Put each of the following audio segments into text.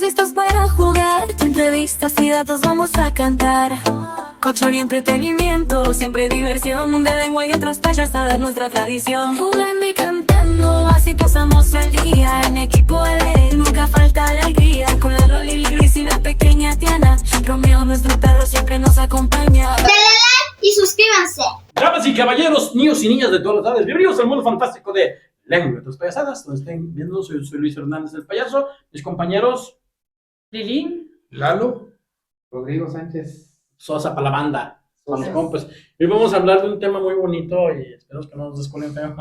listos para jugar. Entrevistas y datos vamos a cantar. Cultura y entretenimiento, siempre diversión. De lengua y otras payasadas, nuestra tradición. Jugando y cantando, así pasamos el día. En equipo L, nunca falta alegría. Con la Loli, Gris y la pequeña Tiana. Romeo, nuestro perro, siempre nos acompaña. Dale like y suscríbanse. Damas y caballeros, niños y niñas de todas las edades, bienvenidos al mundo fantástico de Lengua y otras payasadas. Donde estén viendo, soy Luis Hernández el payaso. Mis compañeros, Lili, Lalo, Rodrigo Sánchez, Sosa para la banda, para los Sosa. compas. Hoy vamos a hablar de un tema muy bonito y espero que no nos descolen feo.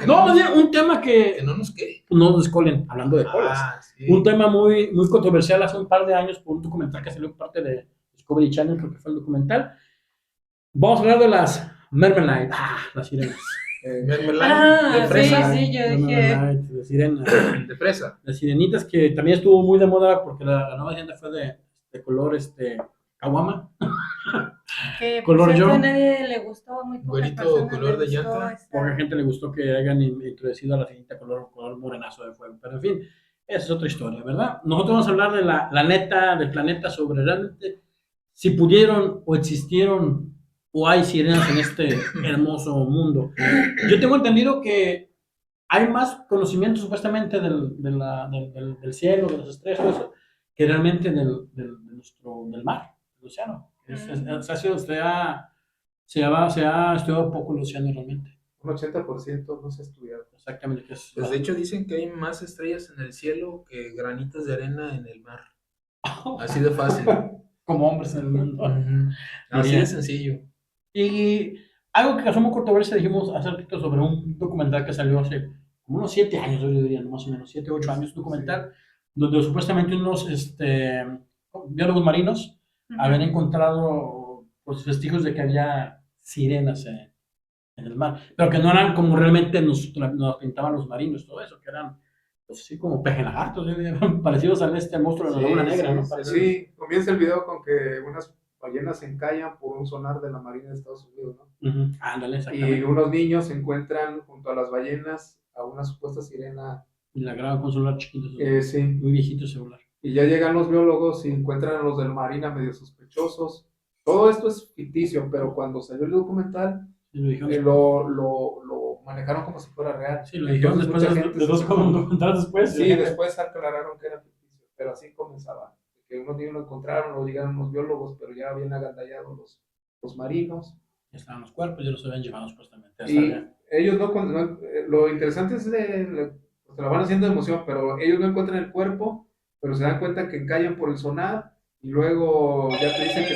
No, más bien un tema que que no nos quede. no nos descolen, hablando de colas. Sí. Un tema muy controversial hace un par de años por un documental que salió parte de Discovery Channel, creo que fue el documental. Vamos a hablar de las Mermaid, las sirenas. Mermelada de fresa. sí, yo dije, Mermaid, de sirena. De fresa. Las sirenitas, que también estuvo muy de moda porque la nueva tienda fue de color caguama. que Color por cierto, yo. a nadie le gustó, muy pocas Güerito, personas color le de gustó llanta. esta- Porque a gente le gustó que hayan introducido a la sirenita color morenazo de fuego. Pero en fin, esa es otra historia, ¿verdad? Nosotros vamos a hablar de la neta del planeta, sobre realmente si pudieron o existieron o hay sirenas en este hermoso mundo. Yo tengo entendido que hay más conocimiento supuestamente del cielo, de las estrellas, todo eso, que realmente del mar, del océano. Se ha estudiado poco el océano realmente. Un 80% no se ha estudiado. Exactamente. Que es, Pues de hecho dicen que hay más estrellas en el cielo que granitos de arena en el mar. Así de fácil. como hombres en el mundo. Ujú. Así Diría. de sencillo. Y algo que causó muy controversia, dijimos hace ratito sobre un documental que salió hace como unos 7 años, yo diría, ¿no? Más o menos, 7, 8 años, un documental, donde supuestamente unos biólogos marinos Ujú. habían encontrado pues, vestigios de que había sirenas en el mar, pero que no eran como realmente nos pintaban los marinos, todo eso, que eran pues así como peje lagartos, parecidos al monstruo de la laguna negra, ¿no? Parecidos. Sí, comienza el video con que unas ballenas se encallan por un sonar de la Marina de Estados Unidos, ¿no? Ujú. Ándale, Y exactamente. unos niños se encuentran junto a las ballenas a una supuesta sirena. Y la graban con un celular chiquito, Sí, muy viejito el celular. y ya llegan los biólogos y encuentran a los del Marina medio sospechosos. Todo esto es ficticio, pero cuando salió el documental Sí, lo dijeron, lo manejaron como si fuera real. sí, lo dijeron Entonces, después mucha de gente de se dos asustó. documentales después. Sí, después aclararon que era ficticio, pero así comenzaba. Que unos niños lo encontraron, lo llegaron unos biólogos, pero ya habían agandallado los marinos. Ya estaban los cuerpos, ya los habían llevado supuestamente. Y ellos lo interesante es pues, se lo van haciendo de emoción, pero ellos no encuentran el cuerpo, pero se dan cuenta que encallan por el sonar y luego ya te dicen que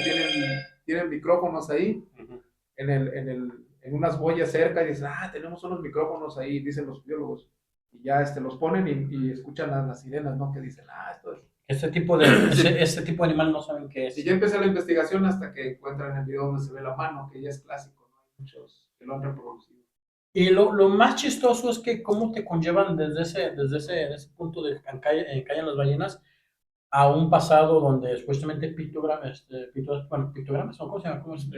tienen micrófonos ahí Ujú. en unas boyas cerca y dicen, tenemos unos micrófonos ahí, dicen los biólogos. Y ya los ponen y escuchan a las sirenas, ¿no? Que dicen, esto es. Este tipo de animal no saben qué es. Y ya empieza la investigación hasta que encuentran el video donde se ve la mano, que ya es clásico, ¿no? Hay muchos que lo han reproducido. Y lo más chistoso es que cómo te conllevan desde ese punto de que encallan las ballenas a un pasado donde supuestamente pictogramas, ¿no? ¿Cómo se llama? ¿Cómo es?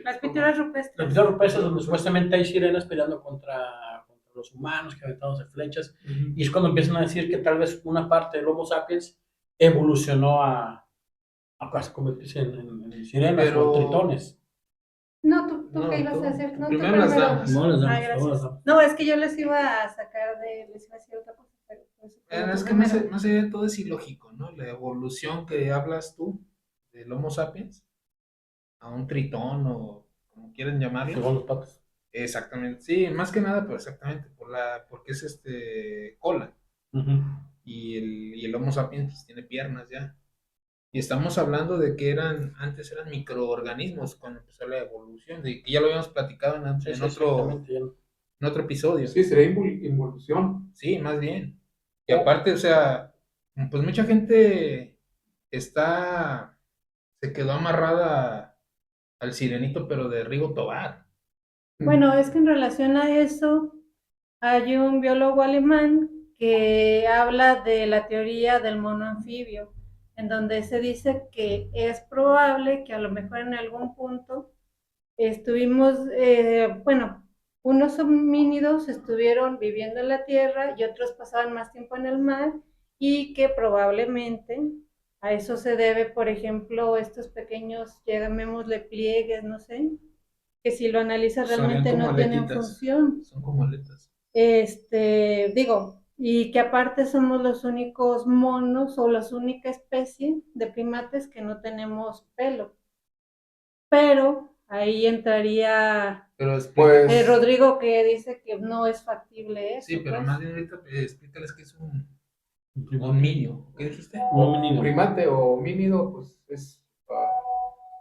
Las pinturas Las rupestres. pinturas rupestres donde supuestamente hay sirenas peleando contra los humanos, que aventándose flechas. Y es cuando empiezan a decir que tal vez una parte del Homo sapiens evolucionó a casi convertirse en sirenas Pero- o tritones. No, tú No, qué ibas tú. a hacer. No, tú Primero las primero. damas. No, las damas, Gracias. ahora las damas. No, es que yo les iba a sacar les iba a decir otra cosa, pero pues, Es tú que más, primero. más allá de todo es ilógico, ¿no? La evolución que hablas tú del Homo sapiens a un tritón o como quieren llamarlo. Según los patos. Exactamente, sí, más que nada, pero exactamente, porque es cola. Ujú. Y el Homo sapiens pues, tiene piernas ya. Y estamos hablando de que antes eran microorganismos cuando empezó la evolución, de que ya lo habíamos platicado en Sí, en sí, otro, exactamente, ya. en otro episodio. Sí, sería involución. Sí, más bien. Y aparte, o sea, pues mucha gente se quedó amarrada al sirenito, pero de Rigo Tobar. Bueno, es que en relación a eso, hay un biólogo alemán que habla de la teoría del mono anfibio, en donde se dice que es probable que a lo mejor en algún punto bueno, unos homínidos estuvieron viviendo en la tierra y otros pasaban más tiempo en el mar y que probablemente a eso se debe, por ejemplo, estos pequeños, llamémosle pliegues, no sé, que si lo analizas Serían realmente como no tienen aletitas. función. Son como aletas. Digo, y que aparte somos los únicos monos o la única especie de primates que no tenemos pelo. Pero ahí entraría Pero explica- Pues, Rodrigo, que dice que no es factible eso. sí, pero pues. más bien ahorita explícales que es un Un homíneo. ¿Qué dijiste? homínido. primate o homínido, pues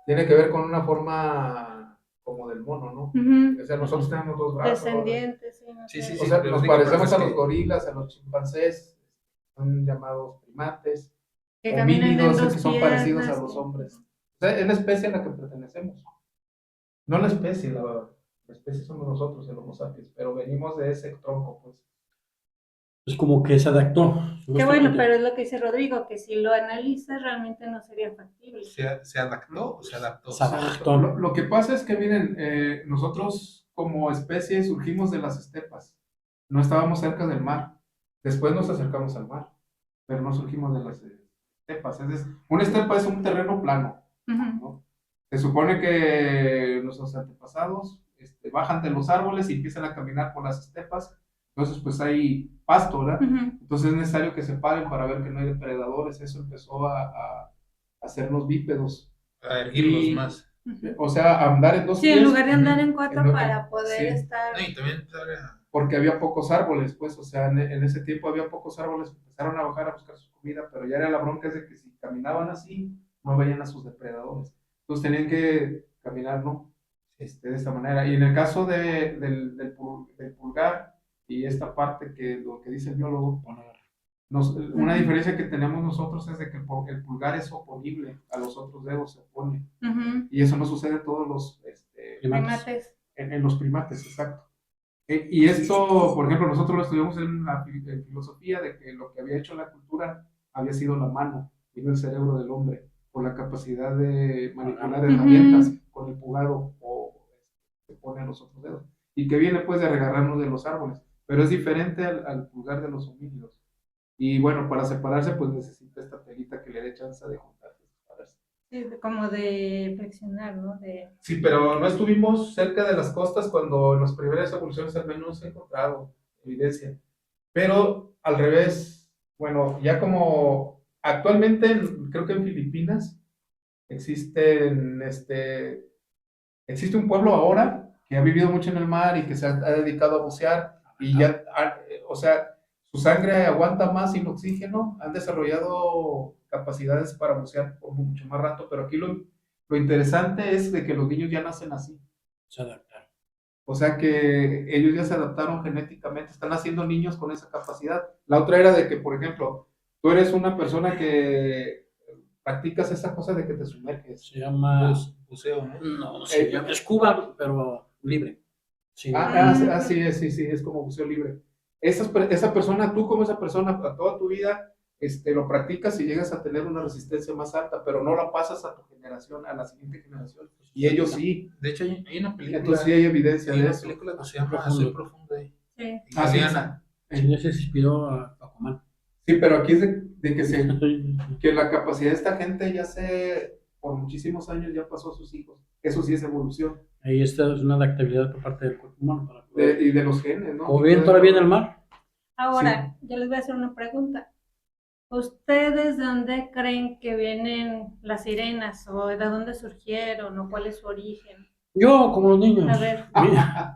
tiene que ver con una forma como del mono, ¿no? Ujú. O sea, nosotros tenemos dos brazos. Descendientes, sí, no Sí, sé. sí, O sea, pero nos digo, pero parecemos es a que- los gorilas, a los chimpancés, son llamados primates. Que caminan en Homínidos es dos que son parecidos a piernas, los que- hombres. O sea, es la especie a la que pertenecemos. No la especie, la especie somos nosotros, el Homo sapiens, pero venimos de ese tronco, pues. Es como que se adaptó. Qué bueno, supuestamente. pero es lo que dice Rodrigo, que si lo analizas realmente no sería factible. ¿Se adaptó o se adaptó? Se adaptó. Lo que pasa es que, miren, nosotros como especie surgimos de las estepas. No estábamos cerca del mar. Después nos acercamos al mar, pero no surgimos de las estepas. Una estepa es un terreno plano, Ujú. ¿no? Se supone que nuestros antepasados bajan de los árboles y empiezan a caminar por las estepas. Entonces, pues hay pasto, ¿verdad? Ujú. Entonces es necesario que se paren para ver que no hay depredadores. Eso empezó a hacernos bípedos. A erguirlos Y- más. O sea, andar en dos Sí, en pies, lugar de andar en cuatro en- para poder sí. estar. No, y también todavía- porque había pocos árboles, pues, o sea, en ese tiempo había pocos árboles, empezaron a bajar a buscar su comida, pero ya era la bronca es de que si caminaban así, no veían a sus depredadores. Entonces tenían que caminar, ¿no? De esta manera. Y en el caso del pulgar y esta parte que lo que dice el biólogo, una diferencia que tenemos nosotros es de que el pulgar es oponible a los otros dedos, se opone. Ujú. Y eso no sucede en todos los Primates. en los primates, exacto. Y esto, por ejemplo, nosotros lo estudiamos en filosofía de que lo que había hecho la cultura había sido la mano y no el cerebro del hombre, por la capacidad de manipular Ujú. herramientas con el pulgado o se pone a los otros dedos. Y que viene pues de regarrarnos de los árboles, pero es diferente al pulgar de los homínidos. Y bueno, para separarse pues necesita esta telita que le dé chance de juntarse. Sí, como de flexionar, ¿no? Sí, pero no estuvimos cerca de las costas cuando en las primeras evoluciones al menos se ha encontrado evidencia. Pero al revés, bueno, ya como actualmente creo que en Filipinas existe un pueblo ahora que ha vivido mucho en el mar y que se ha dedicado a bucear y ya, o sea, su sangre aguanta más sin oxígeno, han desarrollado capacidades para bucear por mucho más rato, pero aquí lo interesante es de que los niños ya nacen así. Se adaptaron. O sea que ellos ya se adaptaron genéticamente, están haciendo niños con esa capacidad. La otra era de que, por ejemplo, tú eres una persona que practicas esa cosa de que te sumerges. Se llama. buceo, ¿no? No sé. Se llama scuba, pero libre. Sí. Sí, es como buceo libre. Esa persona, tú como esa persona, a toda tu vida, lo practicas y llegas a tener una resistencia más alta, pero no la pasas a tu generación, a la siguiente generación. Y ellos sí. De hecho, hay una película. Entonces sí hay evidencia hay de una eso. película que se llama Profundo. Soy Profundo. Sí. Italiana. Sí, se inspiró a Aquaman. Sí, pero aquí es de que la capacidad de esta gente por muchísimos años ya pasó a sus hijos. Eso sí es evolución. Ahí está, es una adaptabilidad por parte del cuerpo humano. Para poder... Y de los genes, ¿no? Como viven todavía en el mar. Ahora, yo les voy a hacer una pregunta. ¿Ustedes de dónde creen que vienen las sirenas? ¿O de dónde surgieron? ¿O cuál es su origen? Yo, como los niños. A ver. Mira,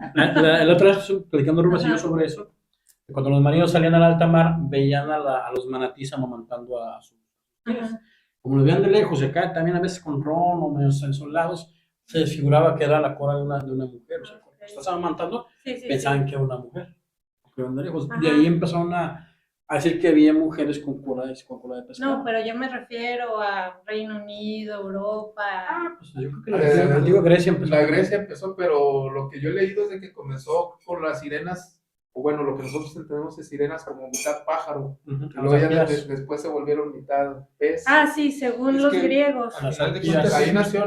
la otra vez platicando Rubens y yo Ajá. sobre eso. Que cuando los marinos salían al alta mar, veían a los manatís amamantando a sus crías. Ajá. Como los veían de lejos, y acá también a veces con ron o medio ensolados, se desfiguraba que era la cola de una mujer. O sea, cuando estás amamantando, Sí, sí, pensaban sí. que era una mujer. Porque veían de lejos. Ajá. De ahí empezaron a decir que había mujeres con cola de pescado. No, pero yo me refiero a Reino Unido, Europa. Pues yo creo que la antigua Grecia empezó. La Grecia empezó, pero lo que yo he leído es de que comenzó con las sirenas, o bueno, lo que nosotros entendemos es sirenas como mitad pájaro. Ujú, Y luego ya arpías. después se volvieron mitad pez. Ah, sí, según Es los que- griegos. Las Al final de arpías. cuentas, Ahí nació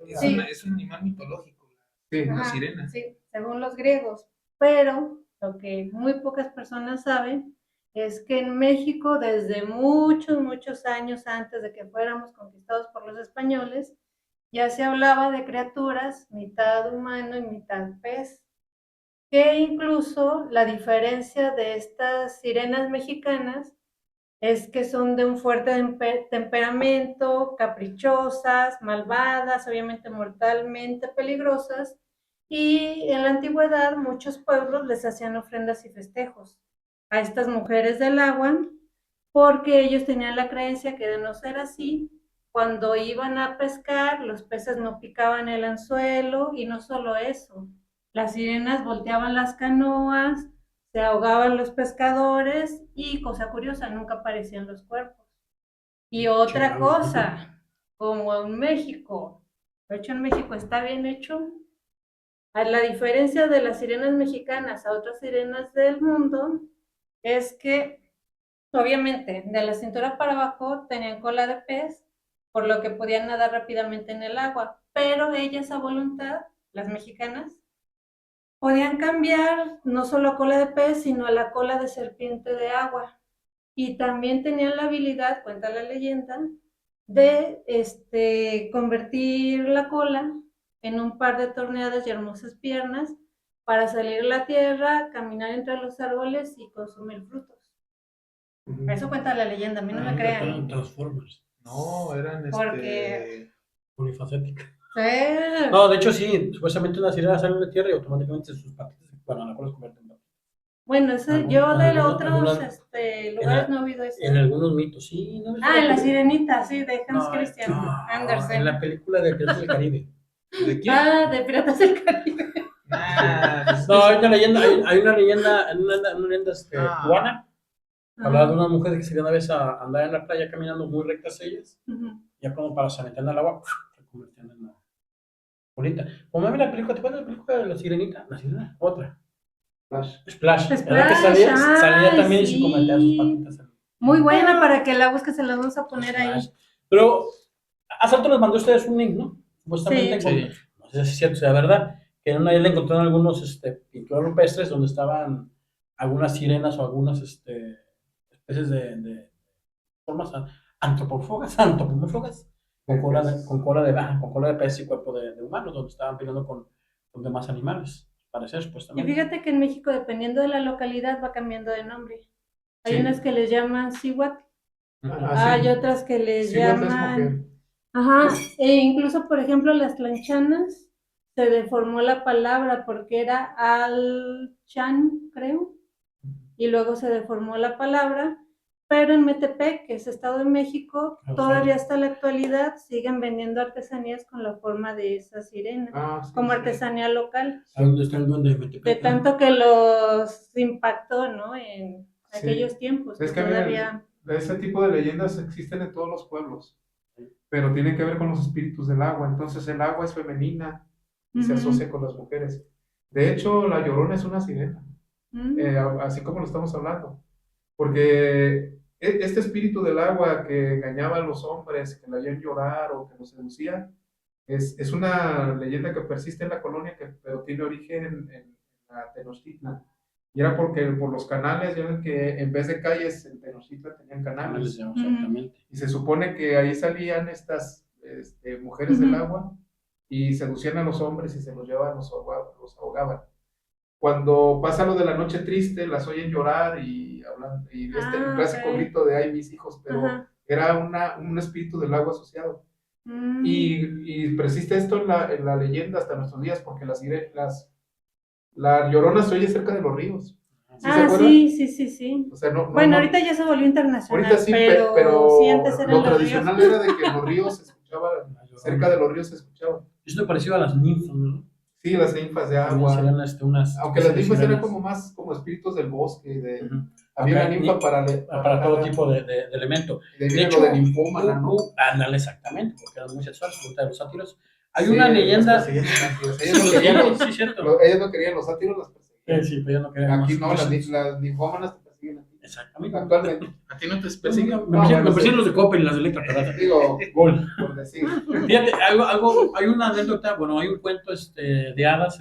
Es, Sí. es un animal mitológico. sí. Una Ajá, sirena. sí, según los griegos. Pero lo que muy pocas personas saben es que en México, desde muchos, muchos años antes de que fuéramos conquistados por los españoles, ya se hablaba de criaturas mitad humano y mitad pez, que incluso la diferencia de estas sirenas mexicanas es que son de un fuerte temperamento, caprichosas, malvadas, obviamente mortalmente peligrosas, y en la antigüedad muchos pueblos les hacían ofrendas y festejos a estas mujeres del agua, porque ellos tenían la creencia que de no ser así, cuando iban a pescar, los peces no picaban el anzuelo, y no solo eso, las sirenas volteaban las canoas, se ahogaban los pescadores y, cosa curiosa, nunca aparecían los cuerpos. Y otra Chingado. cosa, como en México, lo hecho en México está bien hecho, a la diferencia de las sirenas mexicanas a otras sirenas del mundo, es que obviamente de la cintura para abajo tenían cola de pez, por lo que podían nadar rápidamente en el agua, pero ellas a voluntad, las mexicanas, podían cambiar no solo a cola de pez, sino a la cola de serpiente de agua. Y también tenían la habilidad, cuenta la leyenda, de convertir la cola en un par de torneadas y hermosas piernas para salir a la tierra, caminar entre los árboles y consumir frutos. Eso cuenta la leyenda, a mí no me crean. Transformers. No, eran Porque- Polifacética. Sí. No, de hecho sí, supuestamente una sirena sale de la tierra y automáticamente sus patitas, bueno, la cola se convierte en patitas. Bueno, yo de otros lugares no he oído eso. En algunos mitos, sí. ¿No viste En la película? sirenita, sí, de Hans No, Christian no, Andersen. en la película de Piratas del Caribe. ¿De quién? De Piratas del Caribe. No, hay una leyenda, hay una leyenda, una leyenda cubana. Hablaba de una mujer que se iba una vez a andar en la playa caminando muy rectas ellas, ya como para se meter al agua, se convertían en la bonita. Como la película, ¿te acuerdas de la película de la sirenita? La sirena, otra. Splash. Era que salía también y se convertía sus patitas. Muy buena para que la busques, se las vamos a poner Splash. ahí. Pero hace rato les mandé a ustedes un link, ¿no? Supuestamente, Sí. no sé si es cierto, sea verdad, que en una isla encontraron algunos pinturas rupestres donde estaban algunas sirenas o algunas especies de formas antropomórficas con cola de pez y cuerpo de humano, donde estaban peleando con demás animales, parecer Y supuestamente. fíjate que en México, dependiendo de la localidad, va cambiando de nombre. Hay Sí. unas que les llaman cihuatl, Ah, hay sí. otras que les Sí, es mujer. llaman... Ajá, e incluso, por ejemplo, las tlanchanas, se deformó la palabra porque era al-chan, creo, y luego se deformó la palabra, pero en Metepec, que es Estado de México, todavía hasta la actualidad siguen vendiendo artesanías con la forma de esa sirena, Sí, como sí. artesanía local, ¿A dónde está el duende de Metepec? de tanto que los impactó, ¿no? En Sí. aquellos tiempos, Es que que todavía... ese tipo de leyendas existen en todos los pueblos, pero tienen que ver con los espíritus del agua. Entonces el agua es femenina y se asocia con las mujeres. De hecho, la Llorona es una sirena, así como lo estamos hablando, porque este espíritu del agua que engañaba a los hombres, que le hacían llorar o que los seducía, es una leyenda que persiste en la colonia, pero tiene origen en la Tenochtitlan. Y era porque por los canales, ya ven que en vez de calles en Tenochtitlan tenían canales. Exactamente. Y se supone que ahí salían estas mujeres del agua y seducían a los hombres y se los llevaban, los ahogaban. Cuando pasa lo de la noche triste, las oyen llorar y hablan, y el clásico grito de ay mis hijos, pero era un espíritu del agua asociado. Y persiste esto en la leyenda hasta nuestros días, porque la Llorona se oye cerca de los ríos. ¿Sí se acuerdan? Sí. O sea, Bueno, ahorita ya se volvió internacional, ahorita sí, pero sí, antes eran lo los tradicional ríos. era de que en los ríos se escuchaba, cerca de los ríos se escuchaba. Esto pareció a las ninfas, ¿no? Sí, las ninfas de También agua. serían unas Aunque las ninfas eran sirenas. como más como espíritus del bosque. Había una ninfa para todo tipo de elemento. De hecho, lo de ninfómana, ¿no? Ándale, exactamente, porque eran muy sexuales, de los sátiros. Hay Sí, una leyenda. las perseguían los sátiros. Ellos no querían, Sí, cierto. ellos no querían, los sátiros las perseguían. Sí, pero ellos no querían. Aquí no, las ninfómanas te persiguen a ti. Exactamente. Actualmente. ¿A ti no te persiguen? Me persiguen los de Coppel y las de Electra, ¿verdad? Digo, Gol. por decir. Fíjate, hay una anécdota, bueno, hay un cuento de hadas,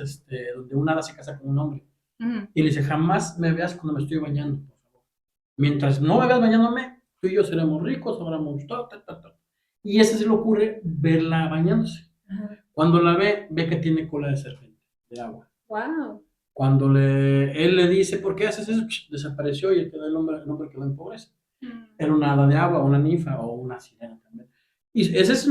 donde una hada se casa con un hombre y le dice, jamás me veas cuando me estoy bañando, por favor. Mientras no me veas bañándome, tú y yo seremos ricos, sabremos todo, ta, ta, ta. Y ese se le ocurre verla bañándose. Ajá. Cuando la ve que tiene cola de serpiente, de agua. Wow. Cuando él le dice, ¿por qué haces eso? Desapareció y él quedó el hombre quedó en pobreza. Era una hada de agua, una ninfa o una sirena también. Y es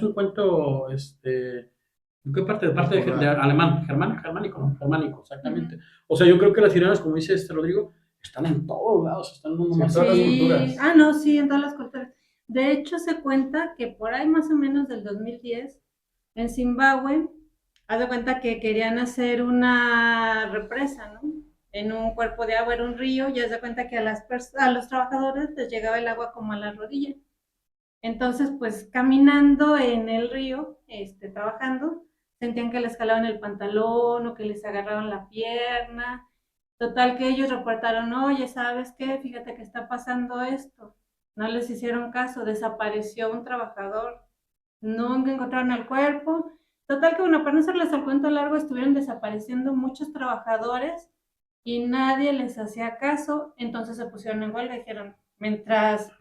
un cuento, ¿en qué parte? De parte de alemán, germánico, ¿no? Germánico, exactamente. O sea, yo creo que las sirenas, como dice Rodrigo, están en todos lados, están en Sí, en todas las culturas. Ah, no, sí, en todas las culturas. De hecho, se cuenta que por ahí más o menos del 2010, en Zimbabue, haz de cuenta que querían hacer una represa, ¿no? En un cuerpo de agua, era un río, y haz de cuenta que a los trabajadores les llegaba el agua como a la rodilla. Entonces, pues caminando en el río, trabajando, sentían que les jalaban el pantalón o que les agarraban la pierna. Total que ellos reportaron, oye, ¿sabes qué? Fíjate que está pasando esto. No les hicieron caso, desapareció un trabajador, nunca encontraron el cuerpo. Total que, bueno, para no hacerles el cuento largo, estuvieron desapareciendo muchos trabajadores y nadie les hacía caso, entonces se pusieron en huelga y dijeron, mientras,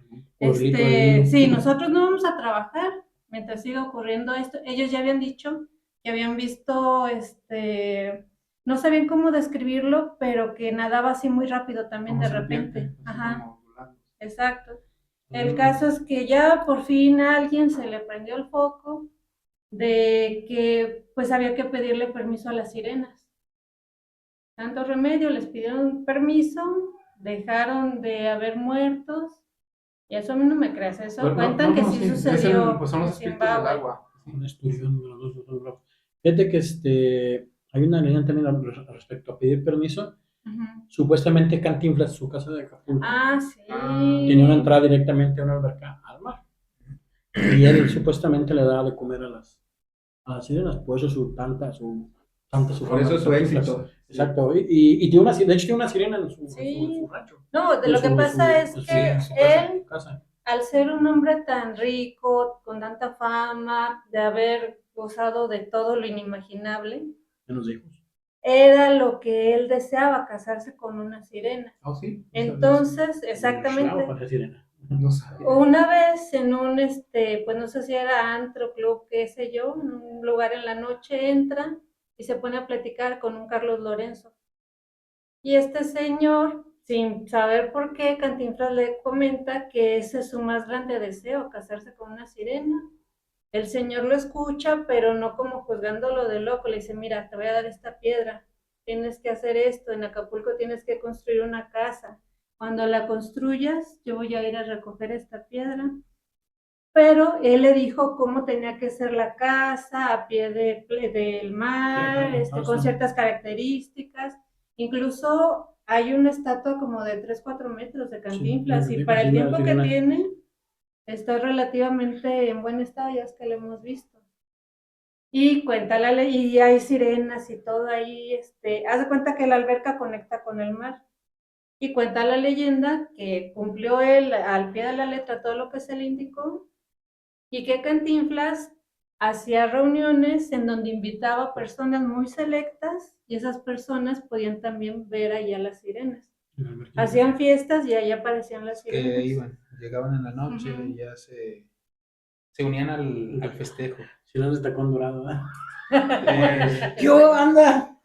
sí, nosotros no vamos a trabajar, mientras siga ocurriendo esto. Ellos ya habían dicho que habían visto, no sabían cómo describirlo, pero que nadaba así muy rápido también Como de serpiente, repente. así Ajá, como ondulando. exacto. El caso es que ya por fin a alguien se le prendió el foco de que pues había que pedirle permiso a las sirenas. Tanto remedio, les pidieron permiso, dejaron de haber muertos, y eso a mí no me creas, eso Bueno, cuentan que sí sí, sucedió pues son los en espíritus del Zimbabue. agua. Sí. Una excursión de los dos bravos. Fíjate que hay una leyenda también respecto a pedir permiso. Ujú. Supuestamente Cantinflas, su casa de Acapulco, Ah, sí. tenía una entrada directamente a una alberca al mar. Y él supuestamente le daba de comer a las sirenas, por eso su Por fama eso de es su Cantinflas. éxito. Exacto. Y tiene de hecho tiene una sirena Sí. en su rancho. No, de lo que pasa es que En su casa, en él, su casa. al ser un hombre tan rico, con tanta fama, de haber gozado de todo lo inimaginable, Menos hijos. era lo que él deseaba, casarse con una sirena. Oh, sí. Entonces, Claro, exactamente, para ser sirena. No sabía. una vez en un, pues no sé si era antro, club, qué sé yo, en un lugar en la noche entra y se pone a platicar con un Carlos Lorenzo. Y este señor, sin saber por qué, Cantinflas le comenta que ese es su más grande deseo, casarse con una sirena. El señor lo escucha, pero no como juzgándolo de loco. Le dice, mira, te voy a dar esta piedra, tienes que hacer esto, en Acapulco tienes que construir una casa. Cuando la construyas, yo voy a ir a recoger esta piedra. Pero él le dijo cómo tenía que ser la casa, a pie del mar, con ciertas características. Incluso hay una estatua como de 3, 4 metros de Cantinflas, Sí, y para el tiempo que sirena. tiene, está relativamente en buen estado, ya es que lo hemos visto. Y cuenta la ley, y hay sirenas y todo ahí, haz de cuenta que la alberca conecta con el mar. Y cuenta la leyenda que cumplió él al pie de la letra todo lo que se le indicó, y que Cantinflas hacía reuniones en donde invitaba a personas muy selectas, y esas personas podían también ver allá las sirenas. Hacían fiestas y ahí aparecían las sirenas. Que llegaban en la noche y ya se unían al festejo. Sirenas de tacón dorado, ¿verdad? Pues, anda!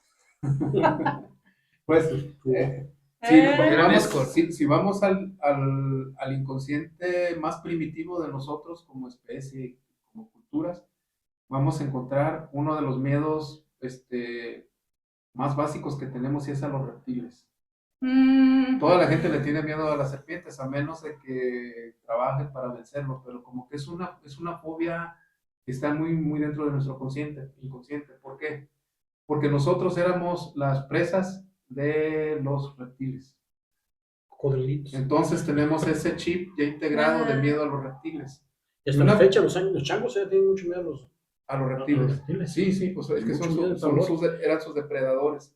pues Eran vamos, escort. si vamos al inconsciente más primitivo de nosotros como especie, como culturas, vamos a encontrar uno de los miedos más básicos que tenemos, y es a los reptiles. Toda la gente le tiene miedo a las serpientes, a menos de que trabajen para vencerlos, pero como que es una fobia que está muy, muy dentro de nuestro inconsciente. ¿Por qué? Porque nosotros éramos las presas de los reptiles. Cocodrilitos. Entonces tenemos ese chip ya integrado de miedo a los reptiles. Y hasta la fecha, los changos ya tienen mucho miedo a los reptiles. Sí, pues es que eran sus depredadores.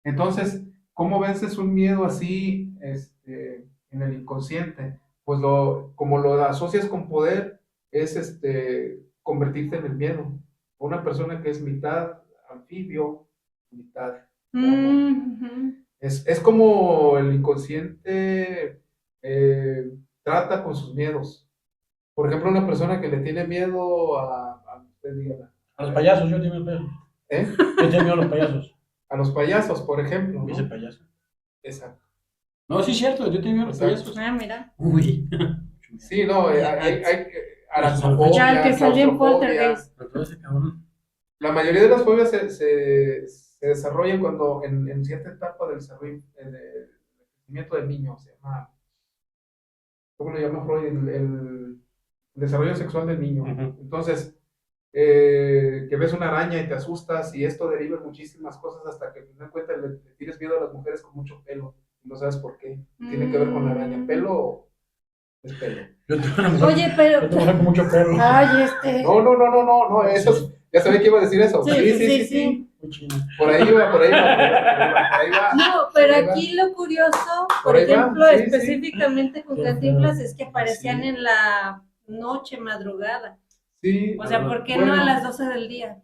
Entonces, ¿cómo vences un miedo así en el inconsciente? Pues como lo asocias con poder, es convertirte en el miedo. Una persona que es mitad anfibio, mitad mono. Es como el inconsciente trata con sus miedos. Por ejemplo, una persona que le tiene miedo usted dígala, A los payasos, yo tengo payasos. ¿eh? Yo tengo a los payasos. A los payasos, por ejemplo, Dice ¿no? payaso. Exacto. No, sí es cierto, yo tengo a los Exacto. payasos. Ah, mira. Uy. Sí, no, hay Ya, aracnofobia, el que salió en claustrofobia. Poltergeist. Pero todo ese cabrón. La mayoría de las fobias se desarrollan cuando en cierta etapa del desarrollo, del crecimiento del niño, se llama, ¿cómo lo llama Freud? El desarrollo sexual del niño. Ujú. Entonces, que ves una araña y te asustas y esto deriva en muchísimas cosas hasta que te das cuenta le tienes miedo a las mujeres con mucho pelo y no sabes por qué. Tiene que ver con la araña. ¿Pelo es pelo? Yo tengo una mujer, Oye, pero. yo tengo una con mucho pelo. Ay, No, eso ya sabía que iba a decir eso. Sí. Muy chino. Por ahí va, por ahí va. No, pero Por ahí va. aquí lo curioso, Por por ahí va, ejemplo, sí, sí. específicamente con Qué Cantinflas, feo. es que aparecían Sí. en la noche, madrugada. Sí, O sea, ¿por qué bueno, no a las 12 del día?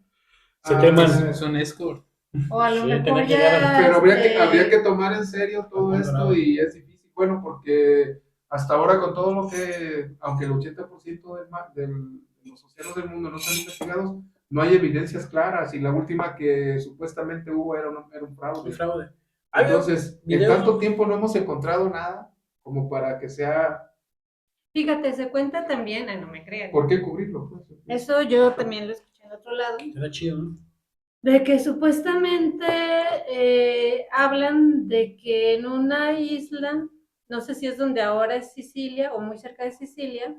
Se queman. Son escort. O a lo Sí, mejor tenía que ya. llegar pero este, habría que tomar en serio todo Muy esto bravo. y es difícil, bueno, porque hasta ahora con todo lo que, aunque el 80% de los océanos del mundo no están investigados, no hay evidencias claras y la última que supuestamente hubo era un Muy fraude. fraude. Entonces, en videos. tanto tiempo no hemos encontrado nada como para que sea, Fíjate, se cuenta también, ay, no me crean. ¿por qué cubrirlo? Pues? Eso yo también lo escuché en otro lado. Era chido, ¿no? De que supuestamente hablan de que en una isla, no sé si es donde ahora es Sicilia o muy cerca de Sicilia,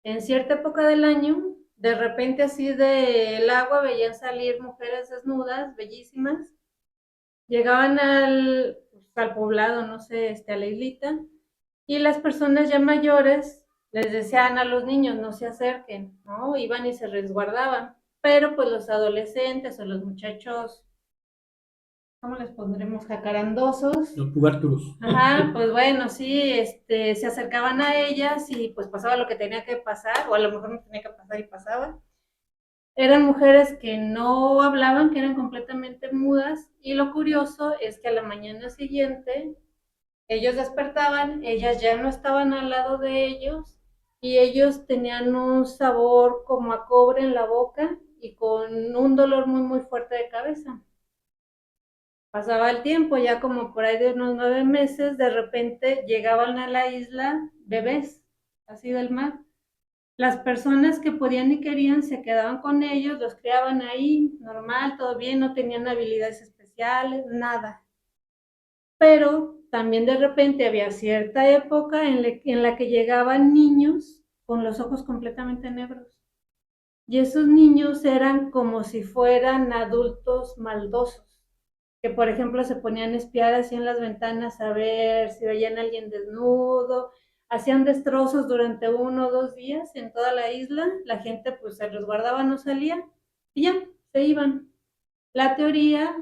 en cierta época del año, de repente así del agua veían salir mujeres desnudas, bellísimas, llegaban al poblado, no sé, a la islita, y las personas ya mayores les decían a los niños no se acerquen, ¿no? Iban y se resguardaban, pero pues los adolescentes o los muchachos, ¿cómo les pondremos? Jacarandosos. Los puberturos. Ajá, pues bueno, sí, se acercaban a ellas y pues pasaba lo que tenía que pasar, o a lo mejor no tenía que pasar y pasaba. Eran mujeres que no hablaban, que eran completamente mudas, y lo curioso es que a la mañana siguiente ellos despertaban, ellas ya no estaban al lado de ellos, y ellos tenían un sabor como a cobre en la boca y con un dolor muy, muy fuerte de cabeza. Pasaba el tiempo, ya como por ahí de unos 9 meses, de repente llegaban a la isla bebés, así del mar. Las personas que podían y querían se quedaban con ellos, los criaban ahí, normal, todo bien, no tenían habilidades especiales, nada. Pero también de repente había cierta época en la que llegaban niños con los ojos completamente negros. Y esos niños eran como si fueran adultos maldosos, que por ejemplo se ponían a espiar así en las ventanas a ver si veían a alguien desnudo, hacían destrozos durante 1 o 2 días en toda la isla, la gente pues se resguardaba, no salía y ya, se iban. La teoría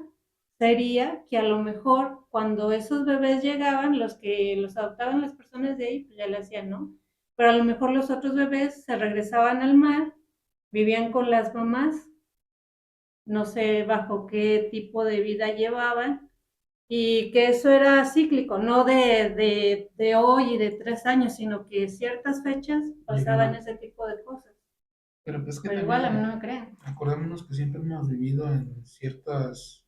sería que a lo mejor cuando esos bebés llegaban, los que los adoptaban las personas de ahí, pues ya le hacían, ¿no? Pero a lo mejor los otros bebés se regresaban al mar, vivían con las mamás, no sé bajo qué tipo de vida llevaban, y que eso era cíclico, no de hoy y de 3 años, sino que ciertas fechas pasaban ese tipo de cosas. Pero pues que Pero igual a mí también no me crean. acordémonos que siempre hemos vivido en ciertas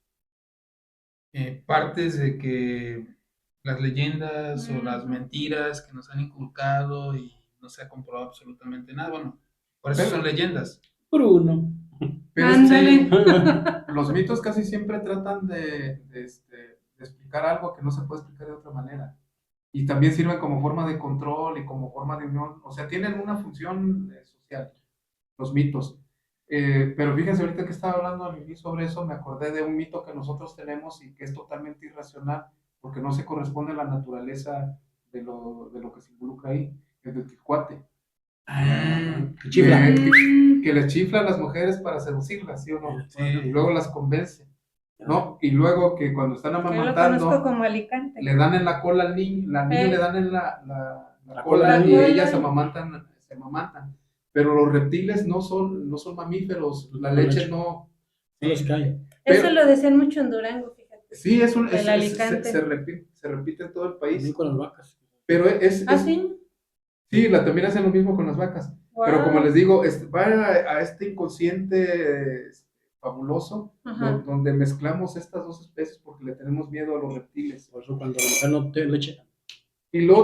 partes de que las leyendas o las mentiras que nos han inculcado y no se ha comprobado absolutamente nada. Bueno, por eso son leyendas. Bruno. Pero Ándale. los mitos casi siempre tratan de explicar algo que no se puede explicar de otra manera. Y también sirven como forma de control y como forma de unión. O sea, tienen una función social, los mitos. Pero fíjense, ahorita que estaba hablando a mí sobre eso, me acordé de un mito que nosotros tenemos y que es totalmente irracional, porque no se corresponde a la naturaleza de lo que se involucra ahí, el del Quijote. Chifla. Que les chifla a las mujeres para seducirlas, ¿sí o no? Sí. Y luego las convence, ¿no? Y luego que cuando están Yo lo conozco amamantando, como Alicante. le dan en la cola al niño, la niña le dan en la La cola cola. y La ellas cola. se amamantan. Pero los reptiles no son mamíferos, la No leche leche. no. No les cae. Eso Pero- lo decían mucho en Durango, fíjate. Sí, Alicante. se repite en todo el También país. con las vacas. Pero ¿Ah, sí? sí, también hacen lo mismo con las vacas. Pero como Wow. les digo, va a este inconsciente fabuloso, Ajá. donde mezclamos estas dos especies porque le tenemos miedo a los reptiles. Por eso cuando la mujer no te leche, Y lo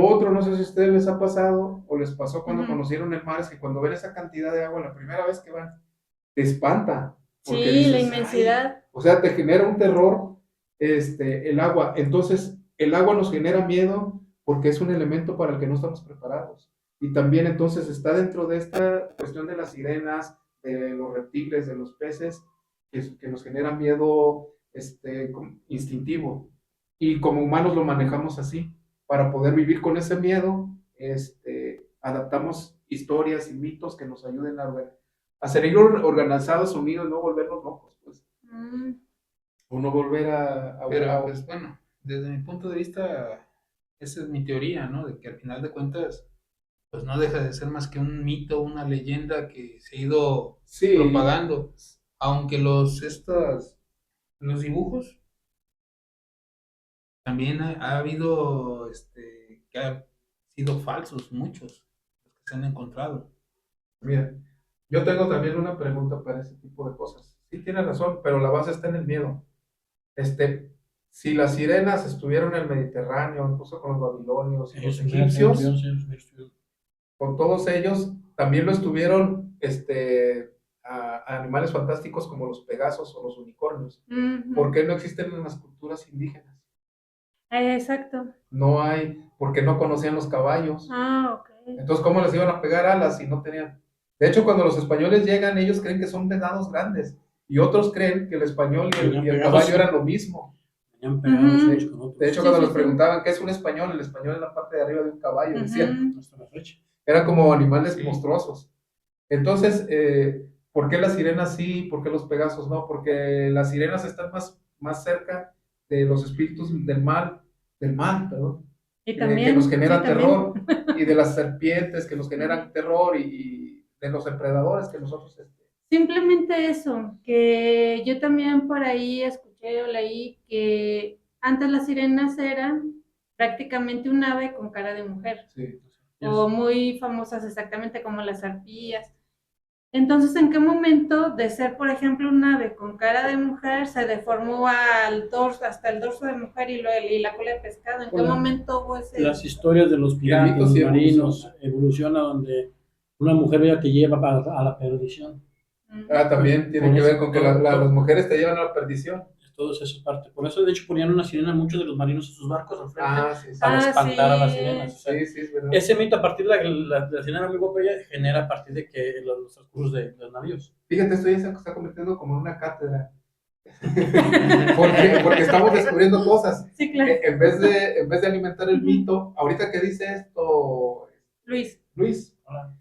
otro, no sé si a ustedes les ha pasado o les pasó cuando Ujú. conocieron el mar, es que cuando ven esa cantidad de agua la primera vez que van, te espanta. Porque Sí, la dices, inmensidad. "Ay", o sea, te genera un terror el agua. Entonces, el agua nos genera miedo porque es un elemento para el que no estamos preparados. Y también entonces está dentro de esta cuestión de las sirenas, de los reptiles, de los peces, que nos genera miedo instintivo. Y como humanos lo manejamos así. Para poder vivir con ese miedo, adaptamos historias y mitos que nos ayuden a seguir organizados, unidos, no volvernos locos, pues. Mm. O no volver Pero pues bueno, desde mi punto de vista, esa es mi teoría, ¿no? De que al final de cuentas, pues no deja de ser más que un mito, una leyenda que se ha ido sí, propagando. Aunque los dibujos también ha habido que han sido falsos, muchos los que se han encontrado. mira, yo tengo también una pregunta para ese tipo de cosas. Sí, tienes razón, pero la base está en el miedo. Si las sirenas estuvieron en el Mediterráneo, incluso con los babilonios y los egipcios, con todos ellos, también lo estuvieron a animales fantásticos como los pegasos o los unicornios. Ujú. ¿Por qué no existen en las culturas indígenas? Exacto. No hay, porque no conocían los caballos. Ah, ok. Entonces, ¿cómo les iban a pegar alas si no tenían? De hecho, cuando los españoles llegan, ellos creen que son venados grandes y otros creen que el español y el caballo eran lo mismo. Venían pegados Ujú. unos con otros. De hecho, Sí, cuando sí, les sí. preguntaban qué es un español es la parte de arriba de un caballo, decían. Ujú. Hasta la fecha. Eran como animales Sí. monstruosos. Entonces, ¿por qué las sirenas sí? ¿Por qué los pegasos no? Porque las sirenas están más cerca de los espíritus del mal, perdón, Y que también, nos sí, generan también. terror, y de las serpientes que nos generan terror, y de los depredadores que nosotros... Simplemente eso, que yo también por ahí escuché o leí que antes las sirenas eran prácticamente un ave con cara de mujer, Sí. o muy famosas exactamente como las arpías. Entonces, ¿en qué momento de ser, por ejemplo, un ave con cara de mujer se deformó al dorso, hasta el dorso de mujer y la cola de pescado? ¿En qué Hola. momento hubo ese? Las historias de los El piratas, mito los sí marinos, evoluciona donde una mujer ya te lleva a la perdición. También tiene Por que eso, ver con que las mujeres te llevan a la perdición. Todo eso es parte. Por eso, de hecho, ponían una sirena muchos de los marinos en sus barcos al frente Sí, para espantar a las sí. sirenas. O sea, sí, es verdad. ese mito, a partir de la sirena muy guapa, ella genera a partir de que los transcursos de los navíos. Fíjate, esto ya se está convirtiendo como en una cátedra. porque estamos descubriendo cosas. Sí, claro. En vez de alimentar el mito, ahorita que dice esto, Luis. Hola.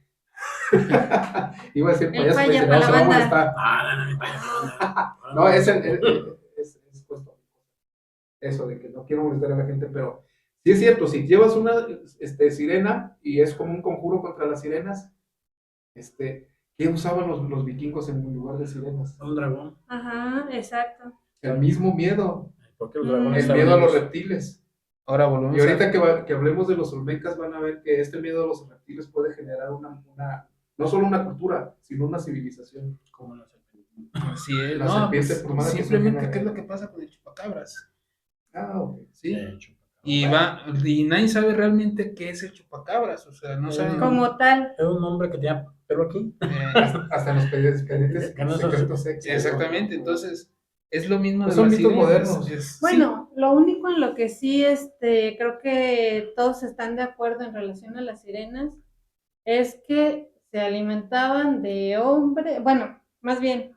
Iba a decir El payaso, falla pero para no, la se va a banda. molestar. No, es puesto. Eso de que no quiero molestar a la gente, pero sí es cierto, si llevas una sirena y es como un conjuro contra las sirenas, ¿qué usaban los vikingos en lugar de sirenas? Un dragón. Ajá, exacto. El mismo miedo, Porque los dragones el estaban miedo a los vivos. reptiles. Ahora volvemos Y ahorita que hablemos de los olmecas van a ver que este miedo a los reptiles puede generar no solo una cultura, sino una civilización. Como la serpiente. Así es, La no, serpiente pues, plumada que simplemente son qué es lo que pasa con el chupacabras, Ok. ¿sí? De hecho. Y nadie sabe realmente qué es el chupacabras, o sea, no saben. Como tal. Es un hombre que tenía pelo aquí. Hasta en los expedientes Que no se- secretos X. Exactamente, entonces es lo mismo Pues de son las mitos sirenas, modernos. Bueno, lo único en lo que sí, creo que todos están de acuerdo en relación a las sirenas es que se alimentaban de hombres, bueno, más bien,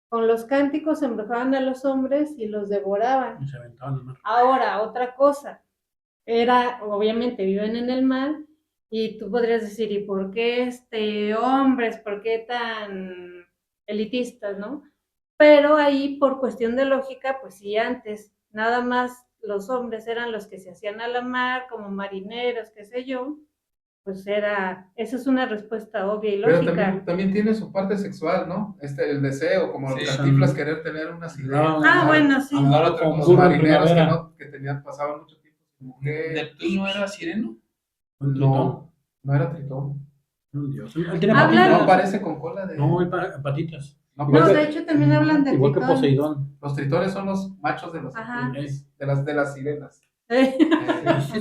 con los cánticos embrujaban a los hombres y los devoraban. Y se aventaban al mar. Ahora, otra cosa, obviamente viven en el mar y tú podrías decir, ¿y por qué hombres, por qué tan elitistas, no? Pero ahí, por cuestión de lógica, pues sí, antes nada más los hombres eran los que se hacían a la mar, como marineros, qué sé yo, pues esa es una respuesta obvia y Pero lógica. también tiene su parte sexual, ¿no? El deseo, como los Sí, Cantinflas son- querer tener una No, sirena. Bueno, sí. andaba Otra como cosa. Los burro en marineros primavera. que tenían, pasaban mucho tiempo sin mujer. ¿Neptuno no era sireno? Un tritón. No era Tritón. Un dios. Él tiene Hablan- patitas. No aparece con cola de. No, patitas. No, No, pues, de hecho también hablan de Igual que Tritón. Poseidón. los tritones son los machos de los Ajá. de las sirenas. Eh,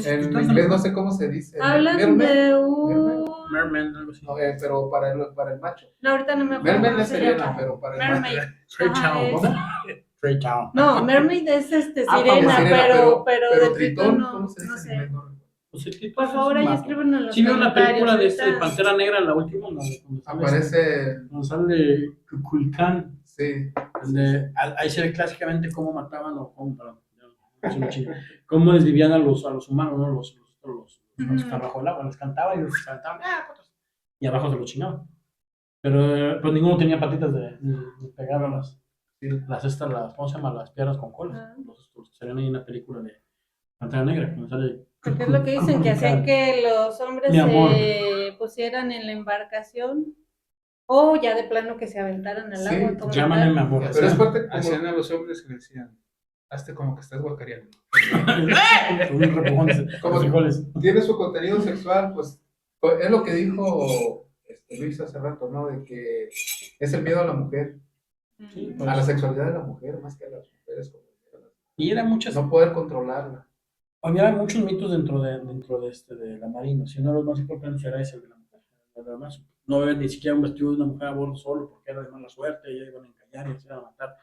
En inglés no sé cómo se dice. Hablan Mermaid. de un... Merman, algo así. No, pero para el macho. No, ahorita no me acuerdo Mermaid cómo es se sirena, llama. pero para el Mermaid. macho. Trey Ajá, Town. es- ¿Cómo? Trey Town. No, Mermaid es Ah, sirena, sirena, pero de Tritón, Tritón no, ¿cómo se no dice sé. en inglés? No recuerdo. Pues el tipo Por es favor, un ahí vato. escriben en los Sí, vio una película de comentarios, Pantera Negra, la última, donde Aparece. sale Kukulkan, Sí. ahí se ve clásicamente cómo mataban o cómo, perdón, es una chinga, cómo desvivían a los humanos, ¿no? Los que abajo del agua, les cantaba y los cantaban, y abajo se los chingaban. Pero pues ninguno tenía patitas de pegar a las ¿cómo se llama? Las piedras con colas. Ah. Los que salían ahí en la película de Pantera Negra, que sale. Porque es lo que dicen, que hacían que los hombres Mi amor. se pusieran en la embarcación o ya de plano que se aventaran al Sí, agua. Como Llámame mi tal. amor. Pero es parte como. Hacían a los hombres que le decían, hazte como que estás guacareando. Un repujón Como- de frijoles. Tiene su contenido sexual, pues es lo que dijo Luis hace rato, ¿no? De que es el miedo a la mujer, Sí, a la sexualidad de la mujer, más que a las mujeres. Y eran muchas. No poder controlarla. Había muchos mitos dentro de la marina. Si uno de los más importantes era ese, el de la mujer. Además, no había ni siquiera un vestido de una mujer a bordo solo porque era de mala suerte, y ya iban a engañar y se iban a matar.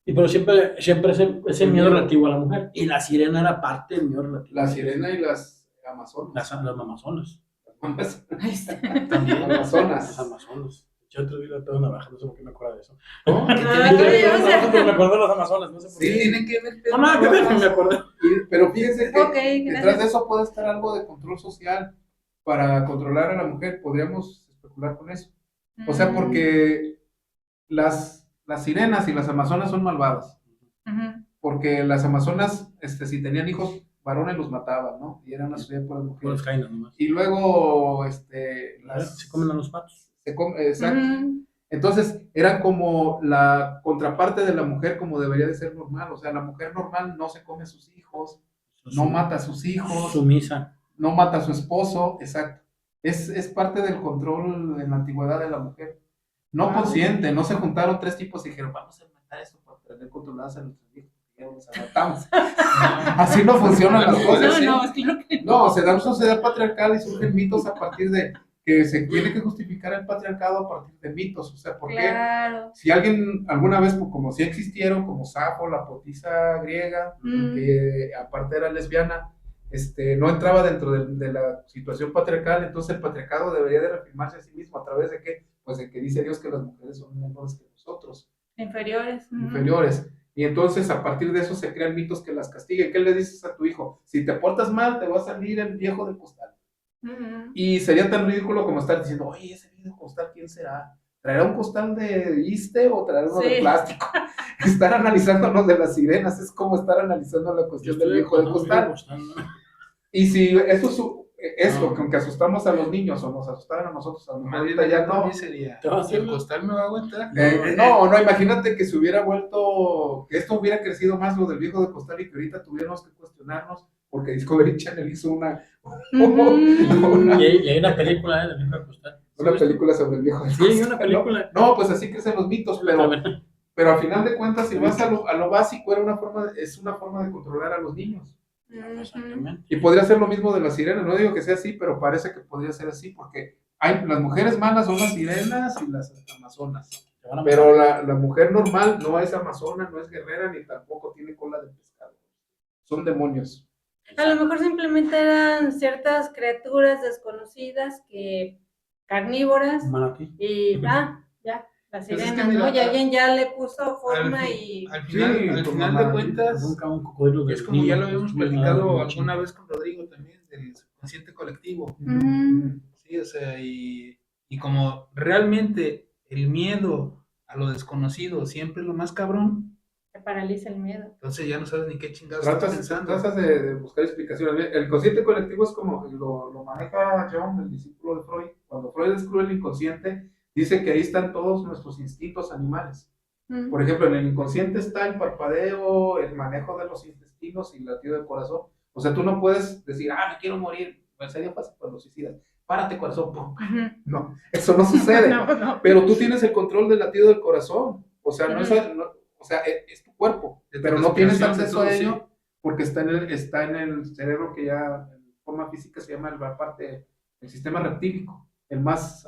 Pero siempre ese miedo relativo a la mujer. Y la sirena era parte del miedo relativo. La sirena y las amazonas. Las mamazonas. También. Las Amazonas. amazonas. Yo otro día tengo una baja, no sé por qué me acuerdo de eso. ¿No? Pero me acuerdo de las amazonas, no sé por Sí, qué. Tienen que ver. No, nada que ver, me acordé. Pero fíjense que Ok, detrás gracias. de eso puede estar algo de control social para controlar a la mujer. Podríamos especular con eso. O sea, porque las sirenas y las amazonas son malvadas. Ujú. Porque las amazonas, si tenían hijos varones, los mataban, ¿no? Y eran las por las Por mujeres. las caínas nomás. Y luego, Se comen a los patos. exacto. Ujú. Entonces, eran como la contraparte de la mujer, como debería de ser normal. O sea, la mujer normal no se come a sus hijos, no mata a sus hijos, Sumisa. no mata a su esposo, exacto. Es parte del control en la antigüedad de la mujer. No consciente, no se juntaron tres tipos y dijeron, vamos a matar eso para tener controladas a nuestros hijos, y ya nos matamos. Así no funcionan las cosas. No, claro que No, se da una sociedad patriarcal y surgen mitos a partir de que se tiene que justificar el patriarcado a partir de mitos. O sea, ¿por qué? claro. Si alguien alguna vez, como si existieron, como Safo, la poetisa griega, que aparte era lesbiana, no entraba dentro de la situación patriarcal, entonces el patriarcado debería de reafirmarse a sí mismo. ¿A través de qué? Pues de que dice Dios que las mujeres son menores que nosotros, Inferiores. Ujú. inferiores. Y entonces a partir de eso se crean mitos que las castiguen. ¿Qué le dices a tu hijo? Si te portas mal, te va a salir el viejo del costal. Ujú. Y sería tan ridículo como estar diciendo, oye, ese viejo costal, ¿quién será? ¿Traerá un costal de iste o traerá uno de Sí. plástico? Estar analizándonos de las sirenas es como estar analizando la cuestión del viejo del costal. Y si eso es lo que aunque asustamos a los niños o nos asustaran a nosotros, a lo mejor ahorita ya no. Sería, Te vas a ¿el costal me va a aguantar? No, imagínate que se hubiera vuelto, que esto hubiera crecido más lo del viejo del costal y que ahorita tuviéramos que cuestionarnos porque Discovery Channel hizo una Y hay una película de Viejo del Costal. película sobre el viejo del Sí, hay costal. una película. No, pues así crecen los mitos, pero al final de cuentas, si vas a lo básico, es una forma de controlar a los niños. Exactamente. Y podría ser lo mismo de las sirenas, no digo que sea así, pero parece que podría ser así, porque las mujeres malas son las sirenas y las amazonas. Pero la mujer normal no es amazona, no es guerrera, ni tampoco tiene cola de pescado. Son demonios. A lo mejor simplemente eran ciertas criaturas desconocidas carnívoras Manatí. y ya, la Pues es sirena, que mira, ¿no? Y alguien ya le puso forma al, y... al final como de manatí, cuentas, Un cocodrilo de es como ya lo habíamos platicado alguna alguna vez con Rodrigo también, del subconsciente colectivo. Ujú. Sí, o sea, y como realmente el miedo a lo desconocido siempre es lo más cabrón, Te paraliza el miedo. Entonces ya no sabes ni qué chingados estás pensando. Tratas de buscar explicaciones. El inconsciente colectivo es como lo maneja Jung, el discípulo de Freud. Cuando Freud descubre el inconsciente, dice que ahí están todos nuestros instintos animales. Por ejemplo, en el inconsciente está el parpadeo, el manejo de los intestinos y el latido del corazón. O sea, tú no puedes decir, me quiero morir. Pues sería fácil para los suicidas. Párate, corazón. ¡Pum! No, eso no sucede. No. Pero tú tienes el control del latido del corazón. O sea, o sea, es tu cuerpo. Es tu Pero no tienes respiración, acceso a todo, ello sí. porque está en el cerebro que ya en forma física se llama la parte, el sistema reptílico, el más